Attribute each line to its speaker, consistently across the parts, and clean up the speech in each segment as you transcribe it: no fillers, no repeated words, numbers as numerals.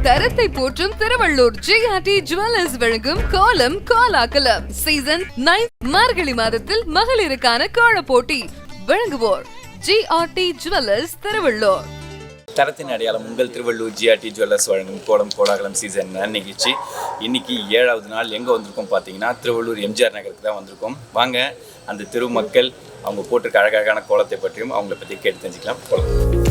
Speaker 1: தரத்தை போற்றும் திருவள்ளூர் ஜிஆர்டி ஜுவல்லர்ஸ் வழங்கும் கோலம் கோலாகலம் சீசன் 9 மார்கழி மாதத்தில் மகளிருக்கான கோல போட்டி வழங்குவோர் ஜிஆர்டி ஜுவல்லர்ஸ் திருவள்ளூர்.
Speaker 2: தரத்தின் அடையாளம் உங்கள் திருவள்ளூர் ஜிஆர்டி ஜுவல்லர்ஸ் வழங்கும் கோலம் கோலாகலம் சீசன் நிகழ்ச்சி. இன்னைக்கு 7வது நாள் எங்கே வந்திருக்கோம் பார்த்தீங்கன்னா திருவள்ளூர் எம்ஜிஆர் நகருக்கு தான் வந்திருக்கோம். வாங்க அந்த தெரு மக்கள் அவங்க போட்டிருக்க அழகழகான கோலத்தை பற்றியும் அவங்கள பற்றி கேட்டு தெரிஞ்சுக்கலாம். கோலம்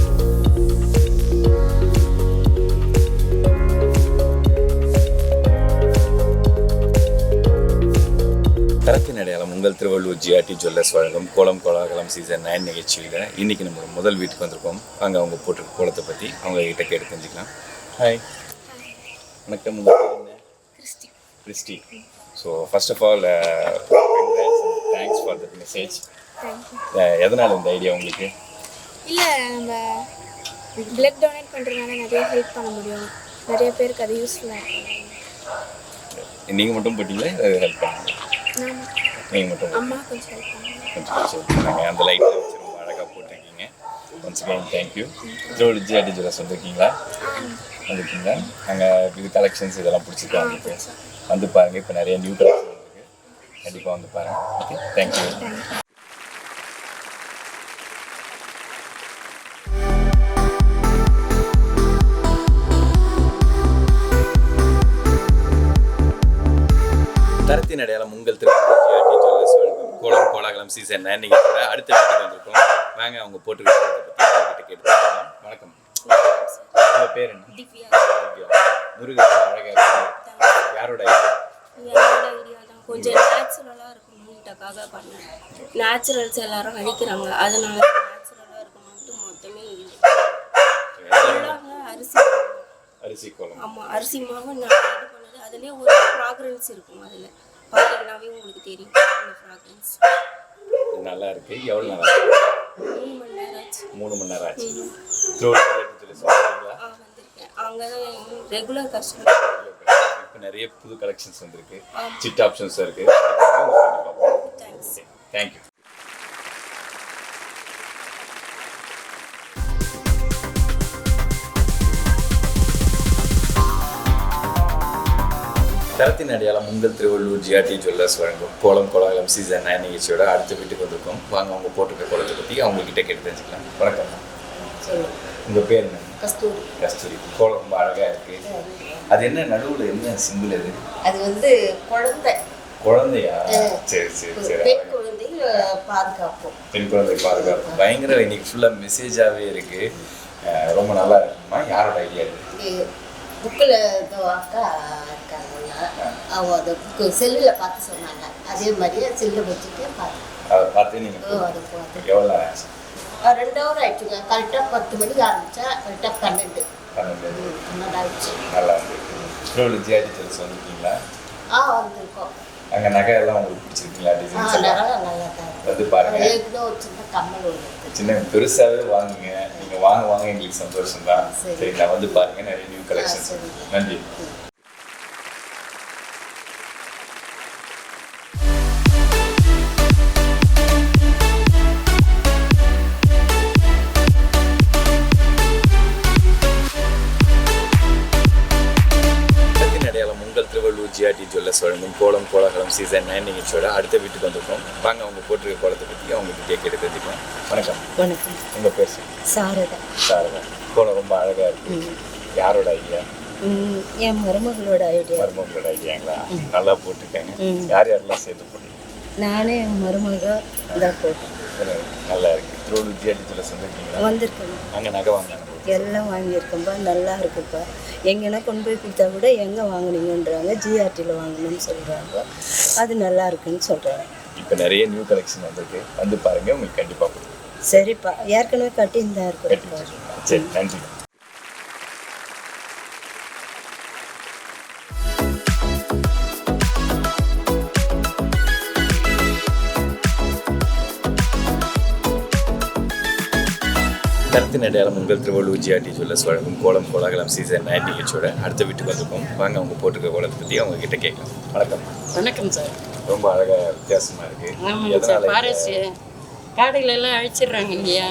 Speaker 2: தரத்தின் அடையாளம் உங்கள் திருவள்ளூர் ஜிஆர்டி ஜுவல்லர்ஸ் வழங்கும் கோலம் கோலாகலம் சீசன் 9 நிகழ்ச்சியில் இன்றைக்கி நம்ம முதல் வீட்டுக்கு வந்திருக்கோம். அங்கே அவங்க போட்டிருக்க கோலத்தை பற்றி அவங்க கிட்ட கேட்டு தெரிஞ்சுக்கலாம். ஹாய், வணக்கம். உங்கள் பேர் என்ன? Christy. So first of all thanks for the message. எதனால் இந்த ஐடியா உங்களுக்கு?
Speaker 3: இல்லை, நம்ம பிளட் டொனேட் பண்ணுறதுனால நிறைய ஹெல்ப் பண்ண முடியும், நிறைய பேருக்கு அது யூஸ்ஃபுல்லாக இருக்கும்.
Speaker 2: நீங்கள் மட்டும் போட்டிங்களா ஹெல்ப் பண்ணுங்க? நீங்கள் மட்டும்
Speaker 3: அம்மா கொஞ்சம் ஹெல்ப் பண்ணுங்க.
Speaker 2: அந்த லைட்டில் வச்சு ரொம்ப அழகாக போட்டிருக்கீங்க. Once again thank you. Tiruvallur GRT jewellers வந்திருக்கீங்களா? வந்திருக்கீங்களா? அங்கே இது கலெக்ஷன்ஸ் இதெல்லாம் பிடிச்சிருக்கா உங்களுக்கு? வந்து பாருங்கள், இப்போ நிறைய நியூ கலெக்ஷன் இருக்குது, கண்டிப்பாக வந்து பாருங்கள். Okay, thank you. தரத்தின் அடையாளம் உங்கள் திருவள்ளூர் ஜிஆர்டி ஜுவல்லர்ஸ் வழங்கும் கோலம் கோலாகலம் சீசன் 9 நிகழ்ச்சியோட அடுத்த வீட்டுக்கு வந்திருக்கோம். வாங்க அவங்க போட்டுக்கிட்ட பற்றி அவங்ககிட்ட கேட்டுக்கலாம். வணக்கம், உங்கள் பேர் என்ன?
Speaker 3: திவ்யா.
Speaker 2: முருகன் அழகாக இருக்கு. யாரோட ஐடியா?
Speaker 3: என்னோட ஐடியா தான். கொஞ்சம் நேச்சுரலாக இருக்கணும்ன்றக்காக பண்ணேன். நேச்சுரல்ஸ் எல்லாரும் அழிக்கிறாங்க, அதனால நேச்சுரலாக இருக்கணும்ட்டு மொத்தமே
Speaker 2: அரிசி கோலம்.
Speaker 3: ஆமாம், அரிசி மாவு நான் இது பண்ணது. அதுலேயே ஒரு ஃப்ராக்ரன்ஸ் இருக்கும், அதில் பார்த்தீங்கன்னாவே உங்களுக்கு தெரியும் அந்த ஃப்ராக்ரன்ஸ்.
Speaker 2: நல்லா இருக்கு. எவ்வளோ நல்லா இருக்கு?
Speaker 3: 3 மணி நேரம் ஆச்சு.
Speaker 2: 3 மணி நேரம் ஆச்சு.
Speaker 3: வந்திருக்கேன். அங்கே தான் ரெகுலர் கஸ்டமர்.
Speaker 2: இப்போ நிறைய புது கலெக்ஷன்ஸ் வந்திருக்கு, சிட் ஆப்ஷன்ஸ் இருக்கு.
Speaker 3: தேங்க்ஸ்.
Speaker 2: தேங்க்யூ. தரத்தின் அடையாளம் உங்கள் திருவள்ளூர் ஜிஆர்டி ஜுவல்லர்ஸ் வழங்கும் கோலம் கோலாகலம் சீசன் 9 நிகழ்ச்சியோட அடுத்த வீட்டுக்கு வந்திருக்கோம். வாங்க அவங்க போட்டிருக்க கோலத்தை பற்றி அவங்கக்கிட்ட கேட்டு தெரிஞ்சுக்கலாம். வணக்கம், உங்கள் பேர் என்ன? கஸ்தூரி. கோலம் ரொம்ப அழகாக இருக்குது. அது என்ன நடுவில் என்ன சிம்பிள்? அது
Speaker 4: வந்து
Speaker 2: குழந்தையா? சரி சரி சரி.
Speaker 4: பெண் குழந்தை பாதுகாப்பு.
Speaker 2: பெண் குழந்தை பாதுகாப்பு. பயங்கர இன்னைக்கு ஃபுல்லாக மெசேஜாகவே இருக்குது. ரொம்ப நல்லா இருக்குமா? யாரோட ஐடியா இது?
Speaker 4: புக்கில் அக்கா இருக்காங்க, அவங்க அந்த புக்கு செல்லில் பார்த்து சொன்னாங்க. அதே மாதிரியே செல்லில் வச்சுட்டு
Speaker 2: அதை பார்த்து நீங்கள்
Speaker 4: அதை பார்த்து
Speaker 2: எவ்வளோ ஆச்சு?
Speaker 4: 2 ஹவர் ஆயிடுச்சுங்க. கரெக்டாக 10 மணிக்கு ஆரம்பித்தா கரெக்டாக 12 ஆயிடுச்சு.
Speaker 2: நல்லா இருக்கு. திருவள்ளூர் ஜிஆர்டி ஜுவல்லர்ஸ் வந்துருக்கீங்களா?
Speaker 4: வந்திருக்கோம்.
Speaker 2: அங்கே நகை எல்லாம் உங்களுக்கு பிடிச்சிருக்கீங்களா? டிசைன்ஸ்
Speaker 4: நல்லா தான்
Speaker 2: வந்து பாருங்க.
Speaker 4: ஒரு சின்ன கம்மல் ஒன்று
Speaker 2: சின்ன பெருசாகவே வாங்குங்க. நீங்கள் வாங்க எங்களுக்கு சந்தோஷம் தான். சரி, நான் வந்து பாருங்க, நிறைய நியூ கலெக்ஷன்ஸ். நன்றி. உங்கள் திருவள்ளூர் ஜிஆர்டி ஜுவல்லர்ஸ் வழங்கும் கோலம் கோலாகலம் சீசன் 9 நிகழ்ச்சியோட அடுத்த வீட்டுக்கு வந்திருக்கோம். வாங்க அவங்க போட்டிருக்க கோலத்தை பற்றி அவங்ககிட்ட கேட்டு தெரிஞ்சுக்கலாம். வணக்கம்.
Speaker 4: வணக்கம்.
Speaker 2: உங்கள் பேர்?
Speaker 4: சாரதா.
Speaker 2: கோலம் ரொம்ப அழகாக இருக்குது. யாரோட ஐடியா?
Speaker 4: என் மருமகளோட ஐடியா.
Speaker 2: மருமகளோட ஐடியாங்களா? நல்லா போட்டிருக்காங்க. யாரெல்லாம் சேர்த்து போட்டீங்க?
Speaker 4: நானே என் மருமக தான் போட்டேன்.
Speaker 2: நல்லா இருக்குது. திருவள்ளூர் ஜிஆர்டி ஜுவல்லர்ஸ்
Speaker 4: வந்திருக்கேன்.
Speaker 2: அங்கே நகை வாங்கினாங்க
Speaker 4: எல்லாம் வாங்கியிருக்கேன்ப்பா, நல்லா இருக்குப்பா. எங்கன்னா கொண்டு போய் கொடுத்தா கூட எங்கே வாங்கினீங்கன்றாங்க, ஜிஆர்டியில் வாங்கணும்னு சொல்கிறாங்க. அது நல்லா இருக்குன்னு சொல்கிறாங்க.
Speaker 2: இப்போ நிறைய நியூ கலெக்ஷன் வந்திருக்கு, வந்து பாருங்கள், உங்களுக்கு கண்டிப்பாக கொடுக்கும்.
Speaker 4: சரிப்பா, ஏற்கனவே கட்டின்னு தான் இருக்கிறேன்.
Speaker 2: சரி, நன்றி. தரத்தின் அடையாளம் உங்கள் திருவள்ளூர் ஜிஆர்டி ஜுவல்லர்ஸ் வழங்கும் கோலம் கோலாகலம் சீசன் 9 நிகழ்ச்சியோட அடுத்த வீட்டுக்கு வந்திருக்கோம். வாங்க அவங்க போட்டிருக்க கோலத்தை பற்றி அவங்க கிட்ட கேட்கலாம். வணக்கம்.
Speaker 5: வணக்கம் சார்.
Speaker 2: ரொம்ப அழகாக வித்தியாசமாக இருக்குது.
Speaker 5: ஆமாம் சார், ஃபாரஸ்ட்டு காடுகளெல்லாம் அழிச்சிடுறாங்க இல்லையா,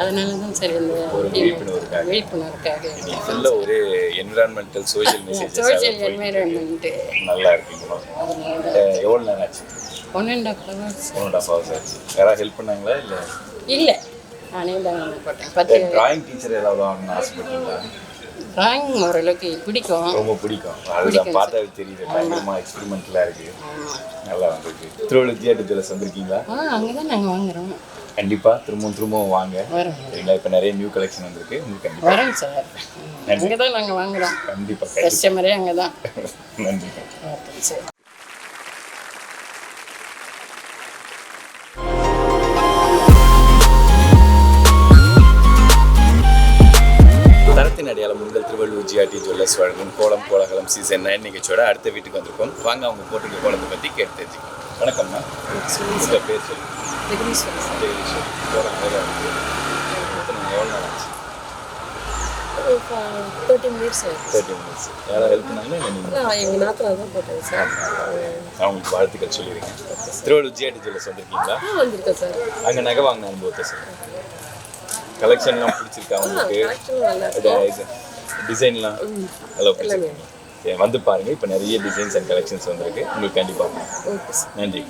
Speaker 5: அதனால தான் சரி இந்த
Speaker 2: ஒரு விழிப்புணர்வுக்காக
Speaker 5: விழிப்புணர்வுக்காக
Speaker 2: இன்னைக்கு ஃபுல்லாக ஒரு என்விரான்மெண்டல் சோஷியல் மெசேஜஸ்
Speaker 5: சோஷியல் என்வைரன்மெண்ட்டு
Speaker 2: நல்லா இருக்குங்களா? எவ்வளோ நேரம் ஆச்சு?
Speaker 5: 1.5 hours
Speaker 2: 1.5 hours ஆச்சு. யாராவது ஹெல்ப் பண்ணாங்களா இல்லை?
Speaker 5: இல்லை, நானே தான் போட்டேன். 10
Speaker 2: டிராயிங் டீச்சர் ஏதாவது வாங்கணும்னு ஆசைப்பட்டீங்களா?
Speaker 5: டிராயிங் ஓரளவுக்கு பிடிக்கும்.
Speaker 2: ரொம்ப பிடிக்கும். அதுதான் பார்த்தாவே தெரியுது, பயங்கரமாக எக்ஸ்பெரிமெண்ட்லாம் இருக்குது, நல்லா வந்திருக்கு. திருவள்ளூர் ஜிஆர்டி ஜுவல்லர்ஸ் வந்திருக்கீங்களா?
Speaker 5: அங்கே தான் நாங்கள் வாங்குகிறோம்.
Speaker 2: கண்டிப்பாக திரும்பவும் வாங்க.
Speaker 5: வரோம்
Speaker 2: சரிங்களா? இப்போ நிறைய நியூ கலெக்ஷன் வந்திருக்கு, உங்களுக்கு கண்டிப்பாக
Speaker 5: வரோம் சார். அங்கே தான் நாங்கள் வாங்குகிறோம்.
Speaker 2: கண்டிப்பாக
Speaker 5: கஸ்டமரே அங்கே தான்.
Speaker 2: நன்றி.
Speaker 5: Okay sir.
Speaker 2: தரத்தின் அடையாளம் உங்கள் திருவள்ளூர் ஜிஆர்டி ஜுவல்லர்ஸ் வழங்கும் கோலம் கோலாகலம் சீசன் 9 நிகழ்ச்சியோட அடுத்த வீட்டுக்கு வந்திருக்கோம். வாங்க அவங்க போட்டிருக்க கோலத்தை பற்றி கேட்டு தெரிஞ்சுக்கலாம். வணக்கம்மா, உங்கள் பேர் சொல்லுங்கள். ஜெகதீஸ்வரி. கோலம் வேலை இருக்குது. எவ்வளோ நேரம் ஆச்சு?
Speaker 5: 30 minutes சார்.
Speaker 2: 30 minutes. யாராவது ஹெல்ப் பண்ணாங்களா இல்லை நீங்கள்?
Speaker 5: எங்கள் நாத்தில் தான் போட்டேன் சார்.
Speaker 2: அவங்களுக்கு வாழ்த்துக்கள் சொல்லிடுங்க. திருவள்ளூர் ஜிஆர்டி ஜுவல்லர்ஸ் வந்திருக்கீங்களா?
Speaker 5: வந்திருக்கேன் சார்.
Speaker 2: அங்கே நகை வாங்கின அனுபவத்தை சொல்லுங்கள். கலெக்ஷன்லாம் பிடிச்சிருக்கா உங்களுக்கு? இது டிசைன்லாம் நல்லா பிடிச்சிருக்கு. சரி, வந்து பாருங்கள். இப்போ நிறைய டிசைன்ஸ் அண்ட் கலெக்ஷன்ஸ் வந்திருக்கு, உங்களுக்கு கண்டிப்பாக. நன்றி.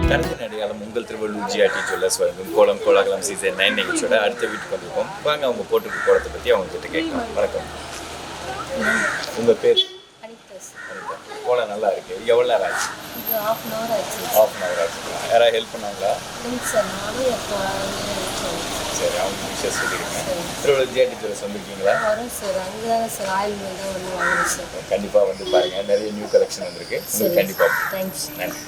Speaker 2: தரத்தின் அடையாளம் உங்கள் திருவள்ளூர் ஜிஆர்டி ஜுவல்லர்ஸ் வழங்கும் கோலம் கோலாகலம் சீசன் 9 நிகழ்ச்சியோட அடுத்த வீட்டுக்கு வந்திருக்கோம். வாங்க அவங்க போட்டிருக்க கோலத்தை பற்றி அவங்க கிட்ட கேட்கலாம். வணக்கம், உங்கள் பேர்? கோலம் நல்லா இருக்கு. எவ்வளோ நேரம் ஆச்சு?
Speaker 3: half an hour ஆச்சு.
Speaker 2: half an hour ஆச்சு. யாராவது ஹெல்ப் பண்ணாங்களா?
Speaker 3: சார் நானும் எப்போ
Speaker 2: சரி, அவங்க விஷயம் சொல்லிடுங்க. திருவள்ளூர் ஜிஆர்டி ஜுவல்லர்ஸ் வந்திருக்கீங்களா?
Speaker 3: வரோம் சார். அங்கே தானே சார் ஆயில் மில் தான் ஒன்று வாங்கணும் சார்.
Speaker 2: கண்டிப்பாக வந்து பாருங்க, நிறைய நியூ கலெக்ஷன் வந்திருக்கு, உங்களுக்கு கண்டிப்பாக.
Speaker 3: தேங்க்ஸ்.
Speaker 2: நன்றி.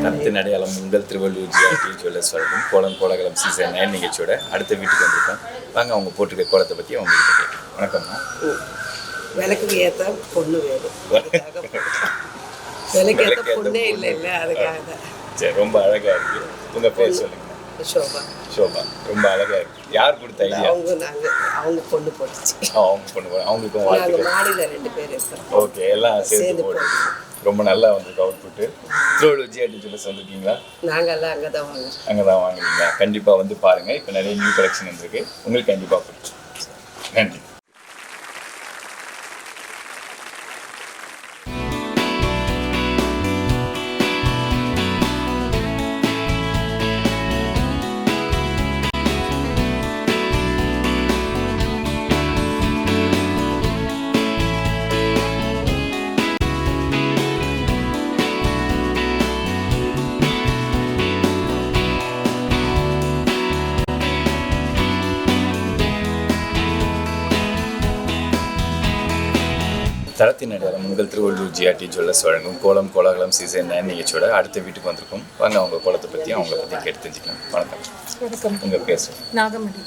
Speaker 2: தரத்தின் அடையாளம் உங்கள் திருவள்ளூர் ஜிஆர்டி ஜுவல்லர்ஸ் வழங்கும் கோலம் கோலாகலம் சீசன் 9 நிகழ்ச்சியோட அடுத்த வீட்டுக்கு வந்திருக்கோம். வாங்க அவங்க போட்டிருக்க கோலத்தை பற்றி அவங்க கிட்ட கேட்கலாம். வணக்கம்மா.
Speaker 6: விளக்குக்கு ஏற்ற பொண்ணு வேணும். விளக்கு ஏற்ற பொண்ணே இல்லை அதுக்காக தான்.
Speaker 2: சரி, ரொம்ப அழகாக இருக்கு. உங்கள் பேர் சொல்லுங்க.
Speaker 6: ஷோபா.
Speaker 2: ஷோபா, ரொம்ப அழகாக இருக்கு. யார் கொடுத்த ஐடியா?
Speaker 6: அவங்க பொண்ணு போட்டுச்சு.
Speaker 2: அவங்க பொண்ணு, அவங்களுக்கும்
Speaker 6: நாங்கள்
Speaker 2: வாழ்த்துக்கள்.
Speaker 6: மாடியில் 2 பேர் இருக்கோம்.
Speaker 2: ஓகே, எல்லாம் சேர்ந்து போட்டு ரொம்ப நல்லா வந்திருக்கு அவுட்புட்டு. திருவள்ளூர் ஜிஆர்டி ஜுவல்லர்ஸ் வந்திருக்கீங்களா?
Speaker 6: நாங்கள்லாம் அங்கே தான் வாங்குறோம்.
Speaker 2: அங்கே தான் வாங்குறீங்களா? கண்டிப்பாக வந்து பாருங்கள். இப்போ நிறைய நியூ கலெக்ஷன் வந்திருக்கு, உங்களுக்கு கண்டிப்பாக பிடிக்கும். நன்றி. தரத்தின் அடையாளம் உங்கள் திருவள்ளூர் ஜிஆர்டி ஜுவல்லர்ஸ் வழங்கும் கோலம் கோலாகலம் சீசன் 9 நிகழ்ச்சியோட அடுத்த வீட்டுக்கு வந்திருக்கோம். வாங்க அவங்க கோலத்தை பற்றி அவங்கள பற்றி கேட்டு தெரிஞ்சுக்கலாம். வணக்கம்.
Speaker 7: வணக்கம்.
Speaker 2: உங்கள் பேர்
Speaker 7: நாகமணி.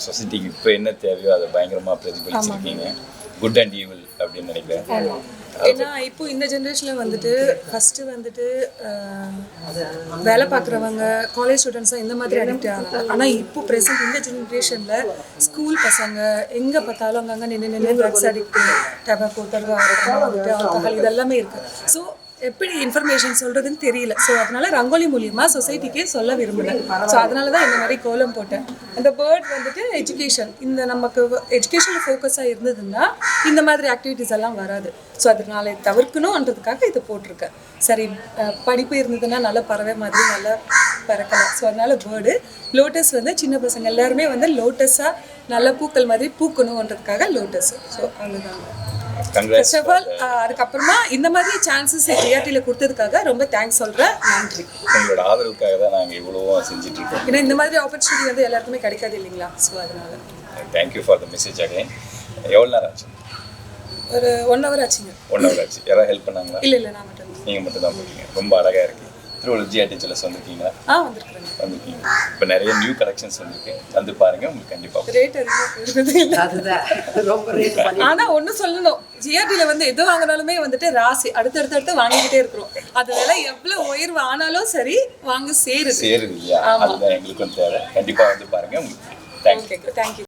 Speaker 2: சொசைட்டிக்கு இப்போ என்ன தேவையோ அதை பயங்கரமாக பிரதிபலிச்சிருக்கீங்க. குட் அண்ட் ஈவில் அப்படின்னு நினைக்கிறேன்.
Speaker 7: ஏன்னா இப்போ இந்த ஜென்ரேஷனில் வந்துட்டு ஃபஸ்ட்டு வந்துட்டு வேலை பார்க்குறவங்க காலேஜ் ஸ்டூடெண்ட்ஸாக இந்த மாதிரி அடிக்ட் ஆனாங்க. ஆனால் இப்போ ப்ரெசென்ட் இந்த ஜென்ரேஷனில் ஸ்கூல் பசங்க எங்கே பார்த்தாலும் அங்கங்கே நின்று ட்ரக்ஸ் அடிக்ட், டபாக்கோ, ஆல்கஹால் இதெல்லாமே இருக்குது. ஸோ எப்படி இன்ஃபர்மேஷன் சொல்கிறதுன்னு தெரியல. ஸோ அதனால ரங்கோலி மூலியமாக சொசைட்டிக்கே சொல்ல விரும்பினேன். ஸோ அதனால தான் இந்த மாதிரி கோலம் போட்டேன். அந்த பேர்ட் வந்துட்டு எஜுகேஷன், இந்த நமக்கு எஜுகேஷனில் ஃபோக்கஸாக இருந்ததுன்னா இந்த மாதிரி ஆக்டிவிட்டீஸ் எல்லாம் வராது. ஸோ அதனால தவிர்க்கணுன்றதுக்காக இதை போட்டிருக்கேன். சரி, படிப்பு இருந்ததுன்னா நல்லா பறவை மாதிரி நல்லா பறக்கலாம். ஸோ அதனால பேர்டு. லோட்டஸ் வந்து சின்ன பசங்க எல்லாருமே வந்து லோட்டஸாக நல்ல பூக்கள் மாதிரி பூக்கணுன்றதுக்காக லோட்டஸ். ஸோ அவ்வளோதாங்க. ஃபர்ஸ்ட் ஆஃப் ஆல் அதுக்கப்புறமா இந்த மாதிரி சான்சஸ் ஜிஆர்டியில் கொடுத்ததுக்காக ரொம்ப தேங்க்ஸ் சொல்கிறேன். நன்றி.
Speaker 2: உங்களோட ஆதரவுக்காக தான் நாங்கள் இவ்வளோ செஞ்சுட்டு இருக்கோம்.
Speaker 7: ஏன்னா இந்த மாதிரி ஆப்பர்ச்சுனிட்டி வந்து எல்லாருக்குமே கிடைக்காது இல்லைங்களா? ஸோ அதனால
Speaker 2: thank you for the message again. எவ்வளோ நேரம் ஆச்சு?
Speaker 7: ஒரு 1 hour ஆச்சுங்க.
Speaker 2: 1 hour ஆச்சு. யாராவது ஹெல்ப் பண்ணாங்களா?
Speaker 7: இல்லை நான் மட்டும்.
Speaker 2: நீங்கள் மட்டும் தான் போட்டீங்க. ரொம்ப அழகாக இருக்குது. திருவள்ளூர் ஜிஆர்டி ஜுவல்லர்ஸ் வந்திருக்கீங்களா?
Speaker 7: வந்திருக்கிறேங்க.
Speaker 2: வந்திருக்கீங்க. இப்போ நிறைய நியூ கலெக்ஷன்ஸ் வந்திருக்கு, வந்து பாருங்க, உங்களுக்கு கண்டிப்பாக
Speaker 7: ரேட் அதிகமாக போயிருந்தது இல்லை.
Speaker 6: அதுதான் ரொம்ப ரேட் பண்ணி
Speaker 7: ஆனா ஒண்ணு சொல்லணும், ஜிஆர்டில வந்து எது வாங்கினாலுமே வந்துட்டு ராசி அடுத்தடுத்து வாங்கிக்கிட்டே இருக்கிறோம். அது விலை எவ்வளவு உயர்வு ஆனாலும் சரி வாங்க சேருது.
Speaker 2: இல்லையா? அதுதான் எங்களுக்கும் தேவை. கண்டிப்பாக வந்து பாருங்க, உங்களுக்கு தேங்க்யூ.
Speaker 7: தேங்க்யூ.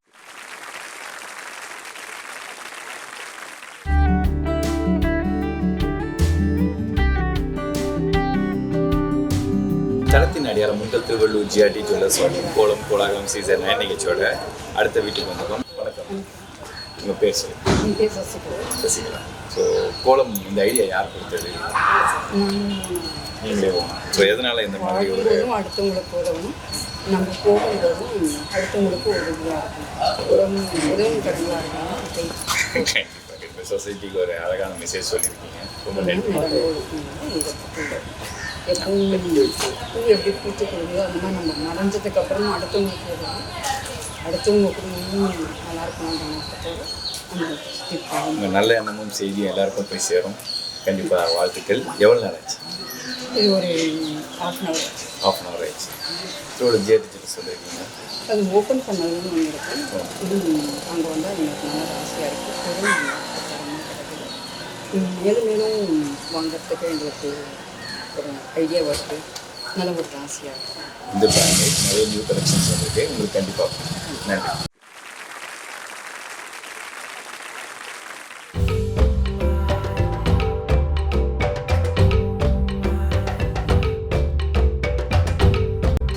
Speaker 2: தளத்தின் அடையாளம் உங்கள் திருவள்ளூர் ஜிஆர்டி ஜுவல்லர்ஸ் வழங்கும் கோலம் கோலாகலம் சீசன் 9 நிகழ்ச்சியோட அடுத்த வீட்டுக்கு வந்திருக்கோம். வணக்கம், உங்கள் பேர் சொல்லுங்கள். சசிகலா. ஸோ கோலம் இந்த ஐடியா யார் கொடுத்தது? நீங்களே போகணும். ஸோ எதனால் இந்த மாதிரி ஒரு
Speaker 5: அடுத்தவங்களுக்கு உதவும், நம்ம போகும்போதும் அடுத்தவங்களுக்கு உதவியாக இருக்கும், உதவும் கடவுளாக இருக்கணும்.
Speaker 2: இப்போ சொசைட்டிக்கு ஒரு அழகான மெசேஜ் சொல்லியிருக்கீங்க, ரொம்ப நன்றி.
Speaker 5: எப்பவும் பூ எப்படி பூத்து கொடுக்குதோ அந்த மாதிரி நம்ம மறைஞ்சதுக்கு அப்புறமா அடுத்தவங்களுக்கு உதவும், அடுத்தவங்க குடும்பமும் நல்லா இருக்கணுன்ற நோக்கத்தோடு நம்ம சுற்றி
Speaker 2: உங்கள் நல்ல எண்ணமும் செய்தியும் எல்லாருக்கும் போய் சேரும். கண்டிப்பாக வாழ்த்துக்கள். எவ்வளோ நேரம் ஆச்சு?
Speaker 5: இது ஒரு ½
Speaker 2: ½ hour ஆயிடுச்சு. இதோட ஜிஆர்டி ஜுவல்லர்ஸ் சொல்லியிருக்கீங்க.
Speaker 5: அது ஓப்பன் பண்ணதுன்னு ஒன்று இருக்கும். அங்கே வந்து எனக்கு நல்ல ஆசையாக இருக்குது. பொருள் தரமாக கிடைக்குது. மேலும் மேலும் வாங்கிறதுக்கு எங்களுக்கு ஒரு ஐடியா வருது. நல்ல ஒரு ஆசையாக இருக்கும்.
Speaker 2: இந்த பிராண்டு நிறைய நியூ கலெக்ஷன்ஸ் வந்திருக்கு, உங்களுக்கு கண்டிப்பாக நன்றி.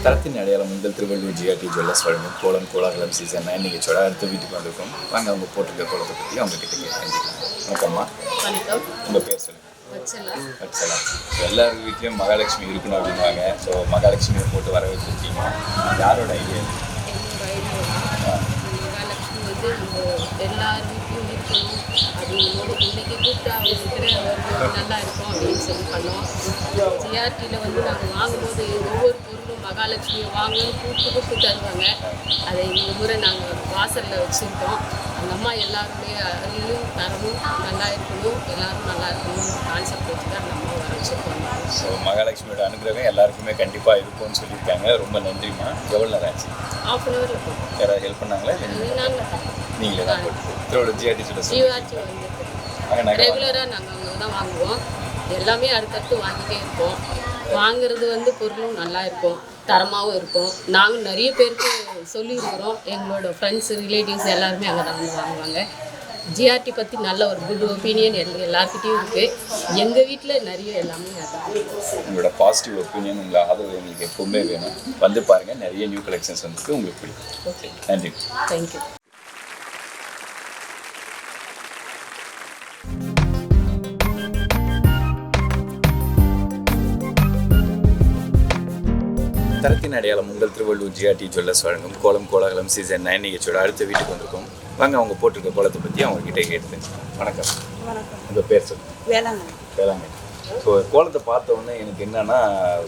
Speaker 2: தரத்தின் அடையாளம் உங்கள் திருவள்ளூர் ஜிஆர்டி ஜுவல்லர்ஸ் வழங்கும் கோலம் கோலாகலம் சீசன் 9 நிகழ்ச்சியோட அடுத்த வீட்டுக்கு வந்திருக்கோம். வாங்க, அவங்க போட்டிருக்க கோலத்தை பற்றி அவங்க கிட்ட கேட்க. வணக்கம்மா, உங்கள் பேர் சொல்லுங்கள். வச்சலா. ஸோ எல்லார் வீட்லேயும் மகாலட்சுமி இருக்கணும் அப்படின்வாங்க. ஸோ மகாலட்சுமியை போட்டு வர வச்சுருக்கீங்க, யாரோட ஐடியா?
Speaker 3: மகாலட்சுமி வந்து நம்ம எல்லார் வீட்லையும் இருக்கணும் அப்படிங்கும்போது இன்றைக்கி கூப்பிட்டு அவங்க இருக்கிற நல்லா இருக்கும் அப்படின்னு சொல்லி பண்ணோம். ஜிஆர்டியில் வந்து நாங்கள் வாங்கும்போது ஒவ்வொரு பொருளும் மகாலட்சுமியை வாங்கணும் கூப்பிட்டு தருவாங்க. அதை இந்த முறை நாங்கள் வாசலில் வச்சுருக்கோம். அந்த அம்மா எல்லாருமே அருளும் தரமும் நல்லா இருக்கணும், எல்லாரும் நல்லா இருக்கணும் கான்செப்ட் வச்சு தான் அந்த அம்மா வர வச்சுருக்கோம்.
Speaker 2: ஸோ மகாலட்சுமியோட அனுகிரகம் எல்லாருக்குமே கண்டிப்பாக இருக்கும்னு சொல்லியிருக்காங்க. ரொம்ப நன்றிம்மா. எவ்வளோ நேரம் ஆச்சு?
Speaker 3: ½ hour இருக்கும்.
Speaker 2: யாராவது ஹெல்ப் பண்ணாங்களா? நீங்களே தான் போட்டு திருவள்ளூர் ஜிஆர்டி
Speaker 3: ஜிஆர்டி வந்து ரெகுலராக நாங்கள் அங்கே தான் வாங்குவோம். எல்லாமே அடுத்தடுத்து வாங்கிட்டே இருப்போம். வாங்குறது வந்து பொருளும் நல்லா இருக்கும், தரமாகவும் இருக்கும். நாங்கள் நிறைய பேருக்கு சொல்லியிருக்கிறோம். எங்களோட ஃப்ரெண்ட்ஸ் ரிலேட்டிவ்ஸ் எல்லாருமே அங்கே தான் வந்து வாங்குவாங்க. ஜிஆர்டி பற்றி நல்ல ஒரு குட் ஒப்பீனியன் எல்லாருக்கிட்டையும் இருக்குது. எங்கள் வீட்டில் நிறைய எல்லாமே அதான்.
Speaker 2: உங்களோட பாசிட்டிவ் ஒப்பீனியன், உங்கள் ஆதரவு எங்களுக்கு எப்பவுமே வேணும். வந்து பாருங்கள், நிறைய நியூ கலெக்ஷன்ஸ் வந்துருக்கு, உங்களுக்கு பிடிக்கும்.
Speaker 3: ஓகே,
Speaker 2: நன்றி.
Speaker 3: தேங்க்யூ.
Speaker 2: தரத்தின் அடையாளம் உங்கள் திருவள்ளூர் ஜிஆர்டி ஜுவல்லர்ஸ் வழங்கும் கோலம் கோலாகலம் சீசன் 9 நிகழ்ச்சியோட அடுத்த வீட்டுக்கு வந்திருக்கோம். வாங்க, அவங்க போட்டிருக்க கோலத்தை பற்றி அவங்ககிட்ட கேட்டு. வணக்கம்.
Speaker 4: வணக்கம்.
Speaker 2: உங்கள் பேர் சொல்லுங்கள்.
Speaker 4: வேளாங்கண்ணி.
Speaker 2: வேளாங்கண்ணி. ஸோ கோலத்தை பார்த்த உடனே எனக்கு என்னன்னா,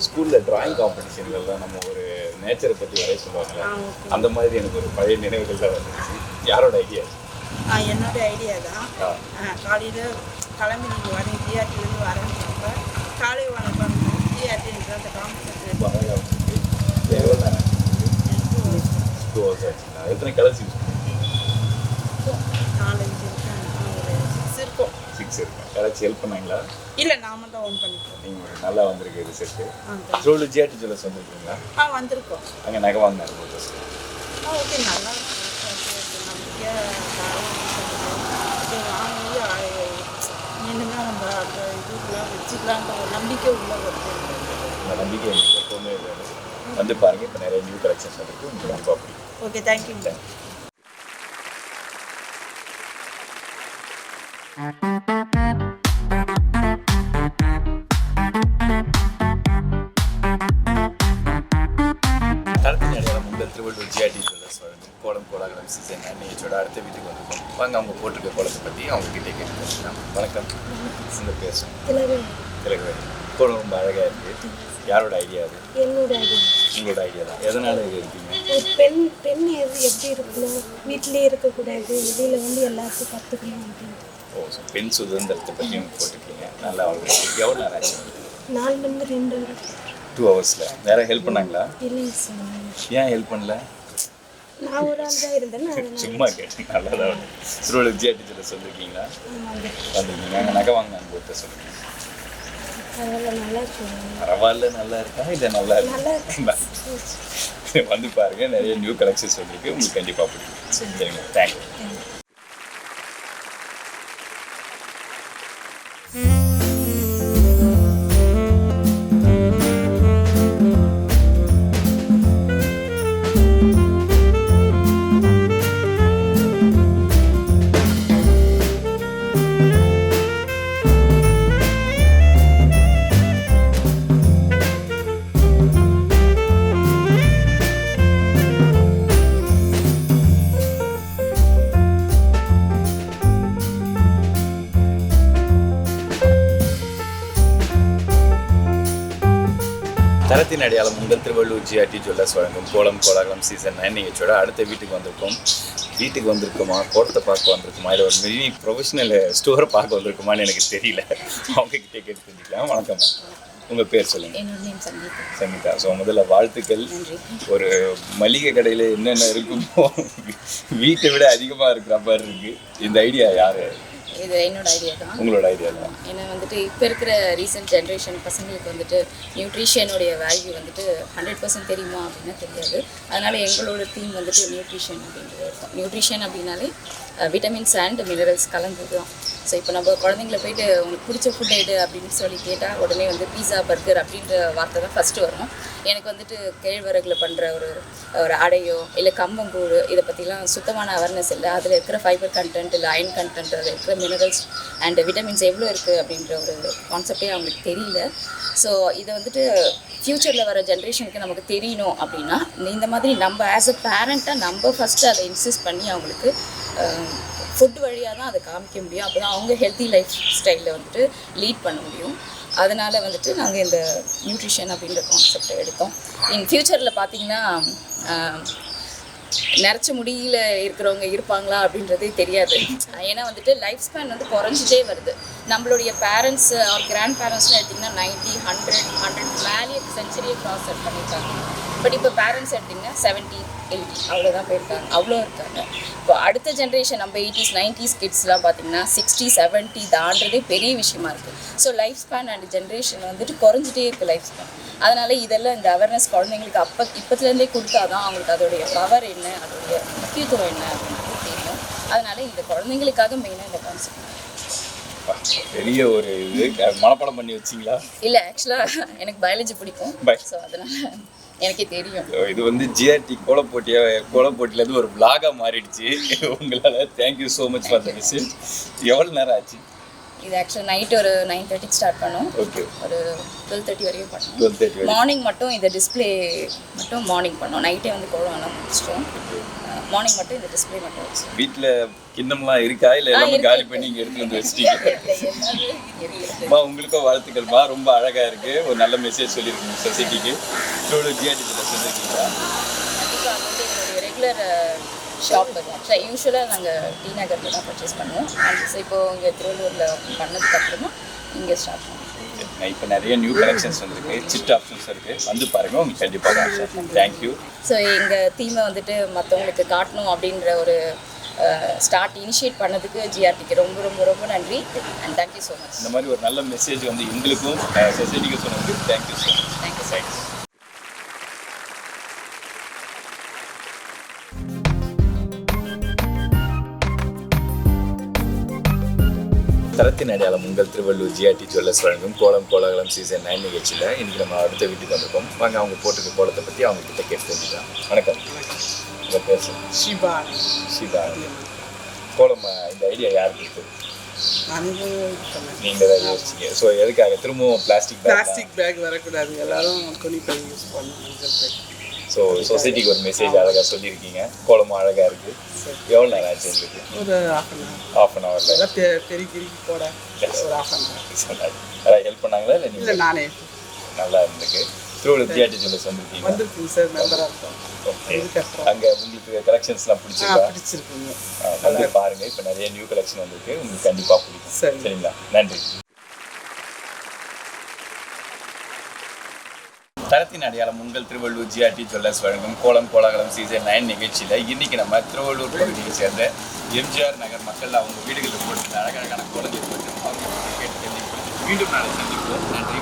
Speaker 2: ஸ்கூலில் ட்ராயிங் காம்படிஷன்கள்லாம் நம்ம ஒரு நேச்சரை பற்றி வரைய சொல்லுவாங்க, அந்த மாதிரி எனக்கு ஒரு பழைய நினைவுகள் தான் வந்துருச்சு. யாரோட ஐடியா?
Speaker 4: என்னோட ஐடியா தான். காலையில் கிளம்பி நீங்கள் வரீங்க, ஜிஆர்டிலேருந்து வரேன்றப்ப காலை வணக்கம் ஜிஆர்டின்ற அந்த காம்படிஷன்
Speaker 2: அழகாக வந்துருக்கு. எவ்வளோ நேரம்? 2 hours ஆச்சுங்களா? எத்தனை கலர்ஸ் யூஸ் பண்ணுறீங்க?
Speaker 4: 4-5 ஒரு 6 இருக்கும்.
Speaker 2: 6 இருக்கு. யாராச்சும் ஹெல்ப் பண்ணாங்களா?
Speaker 4: இல்லை, நாம தான் ஓன் பண்ணிக்கிறோம்.
Speaker 2: நீங்கள் நல்லா வந்திருக்கு இது செட்டு. திருவள்ளூர் ஜிஆர்டி ஜுவல்லர்ஸ் வந்துருக்கீங்களா?
Speaker 4: வந்திருக்கோம்.
Speaker 2: அங்கே நகை வாங்கினாரு போட்டு.
Speaker 4: ஓகே, நல்லா இருக்கும். நம்பிக்கையாக வாங்கி இனிமேல் நம்ம அந்த இதுக்கெலாம் வச்சுக்கலான்ற ஒரு நம்பிக்கை உள்ள வருது.
Speaker 2: அந்த நம்பிக்கை எனக்கு எப்போவுமே வேணும். வந்து பாருங்கள், இப்போ நிறைய நியூ கலெக்ஷன்ஸ் வந்துருக்கு, உங்களுக்கு ரொம்ப பிடிக்கும்.
Speaker 4: Okay, thank you.
Speaker 2: தரத்தின் அடையாளம் உங்கள் திருவள்ளூர் ஜிஆர்டி ஜுவல்லர்ஸ் வழங்கும் கோலம் கோலாகலம் சீசன் 9 நிகழ்ச்சியோட அடுத்த வீட்டுக்கு வந்திருக்கோம். வாங்க, அவங்க போட்டிருக்க கோலத்தை பற்றி அவங்ககிட்ட கேட்டு பேசலாம். வணக்கம், உங்கள் பேசுகிறேன். திலகவேணி. கோலம் ரொம்ப அழகாக இருக்குது. யாரோட ஐடியா அது?
Speaker 8: என்னோட ஐடியா.
Speaker 2: உங்களோட ஐடியா தான். எதனால் இது இருக்கீங்க?
Speaker 8: ஒரு பெண் எப்படி இருக்கணும், வீட்டிலே இருக்கக்கூடாது, வெளியில் வந்து எல்லாருக்கும் கற்றுக்கணும் அப்படின்னு.
Speaker 2: ஓ, ஸோ பெண் சுதந்திரத்தை பற்றியும் போட்டிருக்கீங்க. நல்லா வந்து எவ்வளோ நேரம் ஆச்சு?
Speaker 8: 4 மணி 2 வரை.
Speaker 2: 2 ஹவர்ஸில் வேறு ஹெல்ப் பண்ணாங்களா?
Speaker 8: இல்லைங்க சார்,
Speaker 2: ஏன் ஹெல்ப் பண்ணல?
Speaker 8: நான் ஒரு ஆள் தான் இருந்தேன். நான்
Speaker 2: சும்மா கேட்டேன். நல்லா தான் திருவள்ளூர் ஜிஆர்டி ஜுவல்லர்ஸ் சொல்லியிருக்கீங்களா? வந்துருக்கீங்க. அங்கே நகை வாங்க அனுபவத்தை சொல்லுங்கள்.
Speaker 8: பரவாயில்ல, நல்லா இருக்கு.
Speaker 2: பரவாயில்ல, நல்லா இருக்கா இல்லை நல்லா
Speaker 8: நல்லா
Speaker 2: இருக்கா? வந்து பாருங்கள், நிறைய நியூ கலெக்ஷன்ஸ் வந்துருக்கு, உங்களுக்கு கண்டிப்பாக பிடிக்கும். சரிங்க, தேங்க்யூ. தரத்தின் அடையாளம் உங்கள் திருவள்ளூர் ஜிஆர்டி ஜுவல்லர்ஸ் வழங்கும் கோலம் கோலாகலம் சீசன் 9 நிகழ்ச்சியோட அடுத்த வீட்டுக்கு வந்திருக்கோமா, கோலத்தை பார்க்க வந்திருக்குமா, இல்லை ஒரு மினி ப்ரொஃபஷனல் ஸ்டோரை பார்க்க வந்திருக்குமான்னு எனக்கு தெரியல. அவங்ககிட்டே கேட்டு தெரிஞ்சுக்கலாம். வணக்கம்மா, உங்கள் பேர் சொல்லுங்கள்.
Speaker 3: என்னோட நேம் சங்கீதா.
Speaker 2: சங்கீதா. ஸோ முதல்ல வாழ்த்துக்கள். ஒரு மளிகை கடையில் என்னென்ன இருக்குமோ வீட்டை விட அதிகமாக இருக்கிற மாதிரி இருக்குது. இந்த ஐடியா யார்?
Speaker 3: இது என்னோட ஐடியா தான்.
Speaker 2: உங்களோட ஐடியா தான்.
Speaker 3: ஏன்னா வந்துட்டு இப்போ இருக்கிற ரீசெண்ட் ஜென்ரேஷன் பசங்களுக்கு வந்துட்டு நியூட்ரிஷனுடைய வேல்யூ வந்துட்டு 100% தெரியுமா அப்படின்னா தெரியாது. அதனால் எங்களோட தீம் வந்துட்டு நியூட்ரிஷன் அப்படின்றது இருக்கும். நியூட்ரிஷன் அப்படின்னாலே விட்டமின்ஸ் அண்ட் மினரல்ஸ் கலந்தது தான். ஸோ இப்போ நம்ம குழந்தைங்கள போயிட்டு உங்களுக்கு பிடிச்ச ஃபுட் எடு அப்படின்னு சொல்லி கேட்டால் உடனே வந்து பீஸா பர்கர் அப்படின்ற வார்த்தை தான் ஃபஸ்ட்டு வரும். எனக்கு வந்துட்டு கேழ்வரகுல பண்ணுற ஒரு அடையோ இல்லை கம்பங்கூழ் இதை பற்றிலாம் சுத்தமான அவேர்னஸ் இல்லை. அதில் இருக்கிற ஃபைபர் கண்டென்ட் இல்லை அயன் கண்டென்ட், அதில் இருக்கிற மினரல்ஸ் அண்ட் விட்டமின்ஸ் எவ்வளோ இருக்குது அப்படின்ற ஒரு கான்செப்டே அவங்களுக்கு தெரியல. ஸோ இதை வந்துட்டு ஃப்யூச்சரில் வர ஜென்ரேஷனுக்கு நமக்கு தெரியணும் அப்படின்னா இந்த மாதிரி நம்ம ஆஸ் அ பேரண்ட்டாக நம்ம ஃபஸ்ட்டு அதை இன்சிஸ்ட் பண்ணி அவங்களுக்கு ஃபுட் வழியாக தான் அதை காமிக்க முடியும். அப்போ தான் அவங்க ஹெல்த்தி லைஃப் ஸ்டைலில் வந்துட்டு லீட் பண்ண முடியும். அதனால் வந்துட்டு நாங்கள் இந்த நியூட்ரிஷன் அப்படின்ற கான்செப்டை எடுத்தோம். இன் ஃப்யூச்சரில் பார்த்திங்கன்னா நிறச்ச முடியல இருக்கிறவங்க இருப்பாங்களா அப்படின்றதே தெரியாது. ஏன்னா வந்துட்டு லைஃப் ஸ்பேன் வந்து குறைஞ்சிட்டே வருது. நம்மளுடைய பேரண்ட்ஸ் ஆர் கிராண்ட் பேரண்ட்ஸ்னு எடுத்திங்கன்னா 90, 100 மேலே செஞ்சுரியை கிராஸ் பண்ணியிருக்காங்க. பட் இப்போ பேரண்ட்ஸ் எடுத்திங்கன்னா 70, 80 அவ்வளோதான் போயிருக்காங்க, அவ்வளோ இருக்காங்க. இப்போ அடுத்த ஜென்ரேஷன் நம்ம 80s, 90s கிட்ஸ்லாம் பார்த்திங்கன்னா 60, 70 தாண்டதே பெரிய விஷயமா இருக்குது. So life span and generation வந்துட்டு குறைஞ்சிட்டே இருக்குது லைஃப் ஸ்பேன். அதனால் இதெல்லாம் இந்த அவேர்னஸ் குழந்தைங்களுக்கு இப்போத்துலேருந்தே கொடுத்தா தான் அவங்களுக்கு அதோடைய பவர் என்ன, அதோடைய முக்கியத்துவம் என்ன அப்படின்றது தெரியும். அதனால் இந்த குழந்தைங்களுக்காக மெயினாக இந்த கான்செப்ட்.
Speaker 2: பெரிய ஒரு இது மனப்பாடம் பண்ணி வச்சிங்களா?
Speaker 3: இல்லை, ஆக்சுவலாக எனக்கு பயாலஜி பிடிக்கும். ஸோ அதனால் எனக்கே தெரியும்.
Speaker 2: இது வந்து ஜிஆர்டி கோலப்போட்டிலேருந்து ஒரு விளாகாக மாறிடுச்சு உங்களால். Thank you so much for the message. எவ்வளோ நேரம் ஆச்சு?
Speaker 3: இது ஆக்சுவலாக நைட்டு ஒரு 9:30 ஸ்டார்ட் பண்ணோம்.
Speaker 2: ஓகே.
Speaker 3: ஒரு 12:30 வரைக்கும் பண்ணோம்.
Speaker 2: 12:30
Speaker 3: மார்னிங் மட்டும் இந்த டிஸ்பிளே மட்டும் மார்னிங் பண்ணோம். நைட்டே வந்து கோலம்லாம் முடிச்சிட்டோம். மார்னிங் மட்டும் இந்த டிஸ்பிளே மட்டும் வச்சு.
Speaker 2: வீட்டில் கிண்ணம்லாம் இருக்கா இல்லை எல்லாமே காலி பண்ணி இங்கே எடுத்துகிட்டு வந்து வச்சிட்டீங்க? உங்களுக்கும் வாழ்த்துக்கள்மா, ரொம்ப அழகாக இருக்குது. ஒரு நல்ல மெசேஜ் சொல்லியிருக்கீங்க சொசைட்டிக்கு. ஜிஆர்டி சொல்லியிருக்கீங்களா?
Speaker 3: கண்டிப்பாக அது வந்து என்னுடைய ரெகுலர் ஷாப் அது. ஆக்சுவலாக யூஸ்வலாக நாங்கள் டி நகரில் தான் பர்ச்சேஸ் பண்ணுவோம். அண்ட் இப்போது இங்கே திருவள்ளூரில் பண்ணதுக்கப்புறமா இங்கே ஸ்டார்ட் பண்ணுவோம்.
Speaker 2: இப்போ நிறைய நியூ கலெக்ஷன்ஸ் வந்துருக்கு, சிட் ஆப்ஷன்ஸ் இருக்குது, வந்து பாருங்கள், உங்களுக்கு கண்டிப்பாக. தேங்க்யூ.
Speaker 3: ஸோ எங்கள் தீமை வந்துட்டு மற்றவங்களுக்கு காட்டணும் அப்படின்ற ஒரு ஸ்டார்ட் இனிஷியேட் பண்ணதுக்கு ஜிஆர்டிக்கு ரொம்ப ரொம்ப ரொம்ப நன்றி அண்ட் தேங்க்யூ ஸோ மச்.
Speaker 2: இந்த மாதிரி ஒரு நல்ல மெசேஜ் வந்து எங்களுக்கும் சொசைட்டிக்கும் சொன்னதுக்கு thank you so much.
Speaker 3: Thank you so much.
Speaker 2: தரத்தின் அடையாளம் உங்கள் திருவள்ளூர் ஜிஆர்டி ஜுவல்லர்ஸ் வழங்கும் கோலம் கோலாகலம் சீசன் 9 நிகழ்ச்சியில் இன்றைக்கி நம்ம அடுத்த வீட்டுக்கு வந்திருக்கோம். வாங்க அவங்க போட்டிருக்க கோலத்தை பற்றி அவங்கக்கிட்ட கேட்டு தெரிஞ்சுக்கலாம். வணக்கம், உங்கள் பேர் சொல்லுங்கள்.
Speaker 6: சிவா.
Speaker 2: சிவா. கோலம் இந்த ஐடியா யார் கொடுத்தது? நீங்கள் தான் யோசிச்சிங்க. ஸோ எதுக்காக திரும்பவும் பிளாஸ்டிக்
Speaker 6: பேக் வரக்கூடாது, எல்லாரும் துணி பை யூஸ் பண்ணணும்.
Speaker 2: ஸோ சொசைட்டிக்கு ஒரு மெசேஜ் அழகாக சொல்லியிருக்கீங்க. கோலமும் அழகாக இருக்குது. எவ்வளோ நேரம் ஆச்சு உங்களுக்கு?
Speaker 6: ஒரு
Speaker 2: half an hour
Speaker 6: பெருக்கி போட ஒரு half an hour.
Speaker 2: யாராவது ஹெல்ப் பண்ணாங்களா இல்லை
Speaker 6: இல்லை நானே?
Speaker 2: நல்லா இருந்துக்கு. திருவள்ளூர் ஜிஆர்டி ஜுவல்லர்ஸ்
Speaker 6: வந்துருக்குங்க சார், மெம்பராக இருக்கோம்.
Speaker 2: ஓகே. அங்கே உங்களுக்கு கலெக்ஷன்ஸ்லாம் பிடிச்சிருக்கா?
Speaker 6: பிடிச்சிருக்குங்க.
Speaker 2: வந்து பாருங்கள், இப்போ நிறைய நியூ கலெக்ஷன் வந்திருக்கு, உங்களுக்கு கண்டிப்பாக பிடிக்கும். சரிங்களா? நன்றி. தரத்தின் அடையாளம் உங்கள் திருவள்ளூர் ஜிஆர்டி ஜுவல்லர்ஸ் வழங்கும் கோலம் கோலாகலம் சீசன் 9 நிகழ்ச்சியில் இன்றைக்கி நம்ம திருவள்ளூர் பகுதியை சேர்ந்த எம்ஜிஆர் நகர் மக்கள் அவங்க வீடுகளில் போட்டு அழகழகான கோலங்கள் போட்டு அவங்க கேட்டு மீண்டும் நாளை சந்திப்போம். நன்றி.